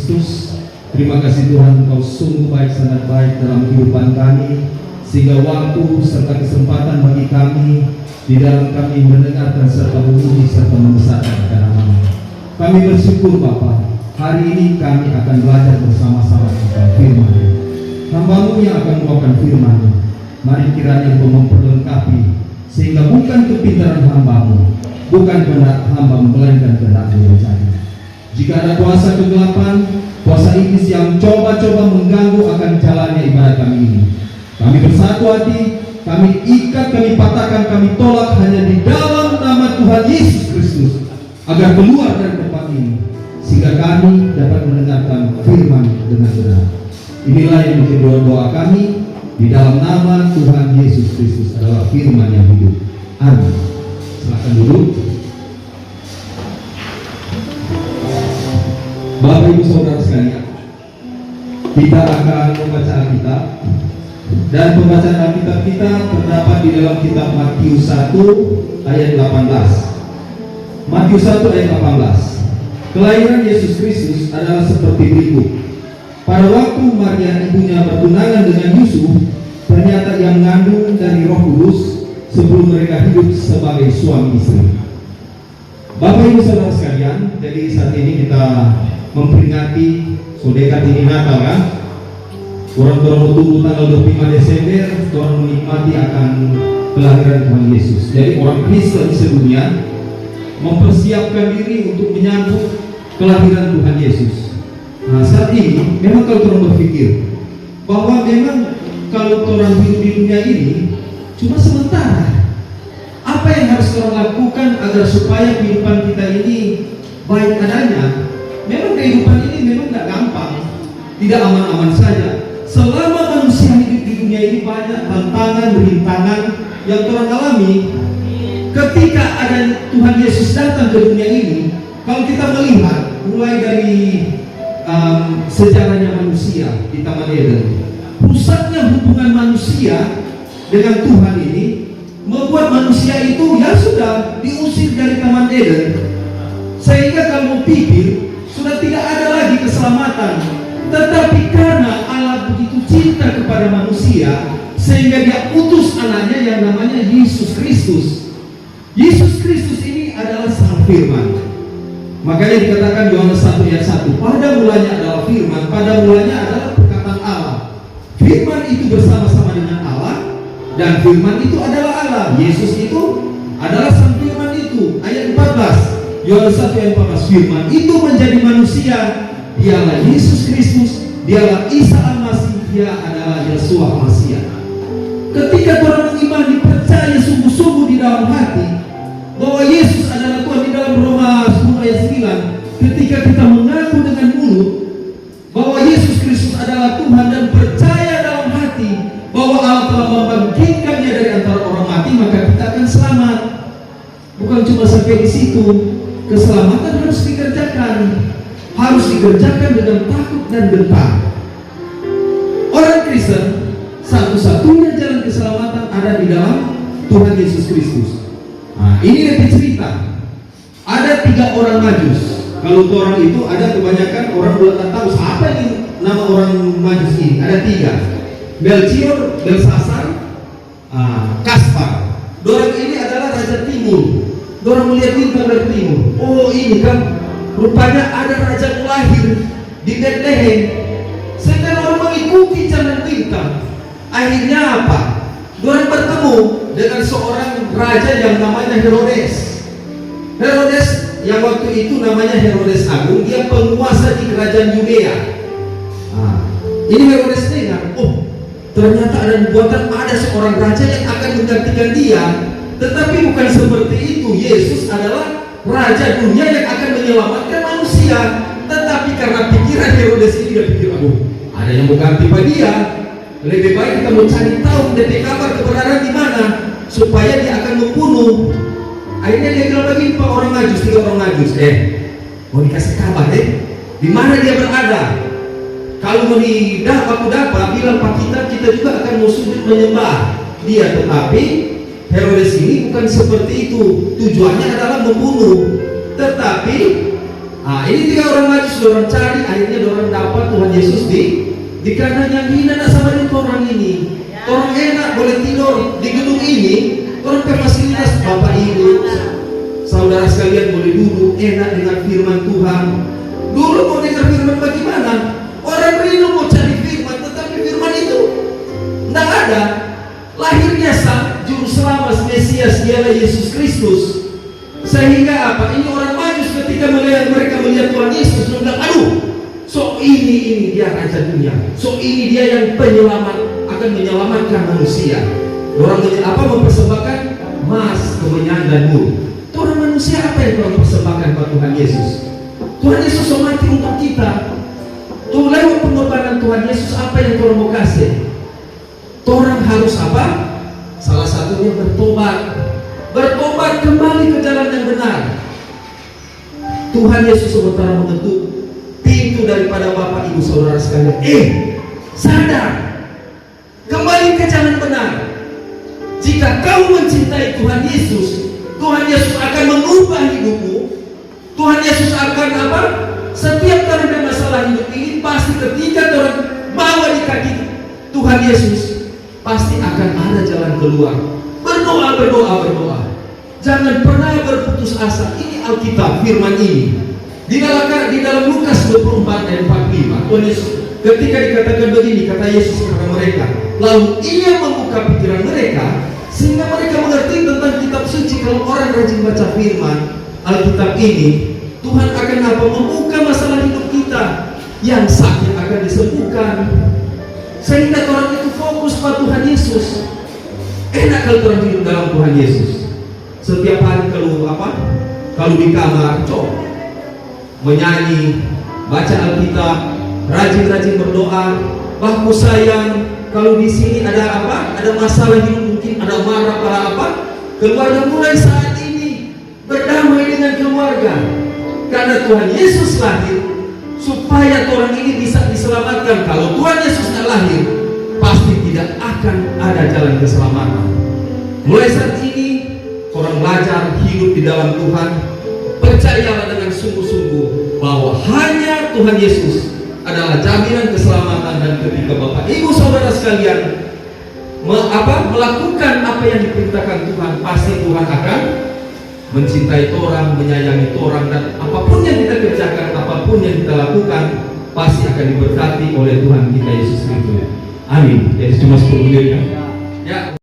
Kristus. Terima kasih Tuhan, Engkau sungguh baik, sangat baik dalam kehidupan kami, sehingga waktu serta kesempatan bagi kami di dalam kami mendengarkan serta memuji serta membesarkan nama-Mu. Kami bersyukur Bapa, hari ini kami akan belajar bersama-sama tentang firman-Mu. Hamba-Mu yang akan membawakan firman-Mu, mari kiranya Engkau memperlengkapi, sehingga bukan kepintaran hamba-Mu, bukan kehendak hamba-Mu, melainkan kehendak-Mu yang jadi. Jika ada kuasa kegelapan, kuasa iblis yang coba-coba mengganggu akan jalannya ibadah kami ini, kami bersatu hati, kami ikat, kami patahkan, kami tolak hanya di dalam nama Tuhan Yesus Kristus, agar keluar dari tempat ini, sehingga kami dapat mendengarkan firman dengan benar. Inilah yang menjadi doa kami, di dalam nama Tuhan Yesus Kristus adalah firman yang hidup. Amin. Silakan duduk. Bapak Ibu Saudara sekalian, kita akan membaca Alkitab, dan pembacaan Alkitab kita terdapat di dalam kitab Matius 1 ayat 18. Matius 1 ayat 18. Kelahiran Yesus Kristus adalah seperti berikut. Pada waktu Maria ibunya bertunangan dengan Yusuf, ternyata ia mengandung dari Roh Kudus sebelum mereka hidup sebagai suami istri. Bapak Ibu Saudara sekalian, jadi saat ini kita memperingati dekat ini Natal kan? Orang tunggu tanggal 25 Desember, orang menikmati akan kelahiran Tuhan Yesus. Jadi orang Kristen sedunia mempersiapkan diri untuk menyambut kelahiran Tuhan Yesus. Nah saat ini memang kalau orang berpikir bahwa memang kalau orang hidup di dunia ini cuma sementara. Apa yang harus orang lakukan agar supaya kehidupan kita ini baik adanya? Memang kehidupan ini memang tidak gampang, tidak aman-aman saja. Selama manusia hidup di dunia ini banyak tantangan, rintangan yang orang alami. Ketika ada Tuhan Yesus datang ke dunia ini, kalau kita melihat mulai dari sejarahnya manusia di Taman Eden, rusaknya hubungan manusia dengan Tuhan ini membuat manusia itu ya sudah diusir dari Taman Eden, sehingga kalau pikir sudah tidak ada lagi keselamatan. Tetapi karena Allah begitu cinta kepada manusia, sehingga dia utus anaknya yang namanya Yesus Kristus. Yesus Kristus ini adalah Sang Firman. Makanya dikatakan Yohanes 1 ayat 1, pada mulanya adalah firman, pada mulanya adalah perkataan Allah. Firman itu bersama-sama dengan Allah, dan firman itu adalah Allah. Yesus itu adalah Sang Firman itu. Ayat 14, Yohanes 1 ayat 14, firman itu menjadi manusia, dialah Yesus Kristus, dialah Isa Al-Masih, dia adalah Yeshua Masih. Ketika orang beriman dipercaya sungguh-sungguh di dalam hati bahwa Yesus adalah Tuhan, di dalam Roma 10 ayat 9, ketika kita mengaku dengan mulut bahwa Yesus Kristus adalah Tuhan dan percaya dalam hati bahwa Allah telah membangkitkannya dari antara orang mati, maka kita akan selamat. Bukan cuma sampai di situ, keselamatan harus dikerjakan, harus dikerjakan dengan takut dan gentar. Orang Kristen, satu-satunya jalan keselamatan ada di dalam Tuhan Yesus Kristus. Nah, ini lebih cerita. Ada 3 orang Majus. Kalau orang itu ada kebanyakan orang belum tahu siapa ini nama orang Majus ini. Ada 3. Melchior, Belsasar, Kaspar. Dorang ini adalah raja timur. Dorang melihat bintang dari timur. Oh ini kan rupanya ada raja lahir di Bethlehem. Sehingga orang mengikuti jalan bintang. Akhirnya apa? Dorang bertemu dengan seorang raja yang namanya Herodes. Herodes yang waktu itu namanya Herodes Agung, dia penguasa di kerajaan Yudea. Ini Herodes dengar, oh ternyata ada seorang raja yang akan menggantikan dia. Tetapi bukan seperti itu. Yesus adalah raja dunia yang akan menyelamatkan manusia. Tetapi karena pikiran Herodes ini, dia pikir, aduh ada yang mau ganti pada dia, lebih baik kita mau cari tahu dari kabar kebenaran di mana supaya dia akan membunuh. Akhirnya dia bilang lagi 3 orang Majus, mau dikasih kabar di mana dia berada. Kalau mau aku dapat bilang Pak kita juga akan mau sujud menyembah dia. Tetapi Herodes ini bukan seperti itu, tujuannya adalah membunuh. Tetapi Ini 3 orang majus, orang cari, akhirnya orang dapat Tuhan Yesus di kandang yang hina sama dengan orang ini. Orang enak boleh tidur di gedung ini, orang ke fasilitas Bapak Ibu, saudara sekalian boleh duduk enak dengan firman Tuhan. Dulu mau dengar firman bagaimana? Orang rindu mau cari firman, tetapi firman itu tidak ada. Lahirnya sang juru selamat Mesias ialah Yesus Kristus. Sehingga apa? Ini orang majus ketika mereka melihat Tuhan Yesus, mereka bilang, aduh, so ini dia raja dunia, so ini dia yang penyelamat, akan menyelamatkan manusia. Orang mempersembahkan emas, kemenyan dan mur. Orang manusia apa yang orang persembahkan kepada Tuhan Yesus? Tuhan Yesus mati untuk kita. Tuh lewat pengorbanan Tuhan Yesus, apa yang orang mau kasih? Orang harus apa? Salah satunya bertobat. Bertobat kembali ke jalan yang benar. Tuhan Yesus sementara mengetuk pintu daripada Bapak Ibu saudara sekalian. Sadar, kembali ke jalan benar. Jika kau mencintai Tuhan Yesus akan mengubah hidupmu. Tuhan Yesus akan apa? Setiap kali ada masalah hidup ini, pasti ketika orang bawa di kaki Tuhan Yesus, pasti akan ada jalan keluar. Berdoa. Jangan pernah berputus asa. Ini Alkitab, firman ini. Di dalam Lukas 24 ayat 45, Tuhan Yesus ketika dikatakan begini, kata Yesus kepada mereka, lalu Ia membuka pikiran mereka sehingga mereka mengerti tentang kitab suci. Kalau orang rajin baca firman Alkitab ini, Tuhan akan apa? Membuka masalah hidup kita. Yang sakit akan disembuhkan. Sehingga orang itu fokus pada Tuhan Yesus. Enak kalau orang hidup dalam Tuhan Yesus. Setiap hari kalau di kamar, menyanyi, baca Alkitab, rajin-rajin berdoa. Bahku sayang, kalau di sini ada ada masalah hidup, mungkin ada marah keluarga mulai saat ini berdamai dengan keluarga. Karena Tuhan Yesus lahir supaya orang ini bisa diselamatkan. Kalau Tuhan Yesus tidak lahir, pasti tidak akan ada jalan keselamatan. Mulai saat ini orang belajar hidup di dalam Tuhan. Percayalah dengan sungguh-sungguh bahwa hanya Tuhan Yesus adalah jaminan keselamatan. Dan ketika Bapak Ibu saudara sekalian melakukan apa yang diperintahkan Tuhan, pasti Tuhan akan mencintai orang, menyayangi orang, dan apapun yang kita kerjakan, apapun yang kita lakukan, pasti akan diberkati oleh Tuhan kita Yesus Kristus. Amin. Jadi cuma 10 menit ya.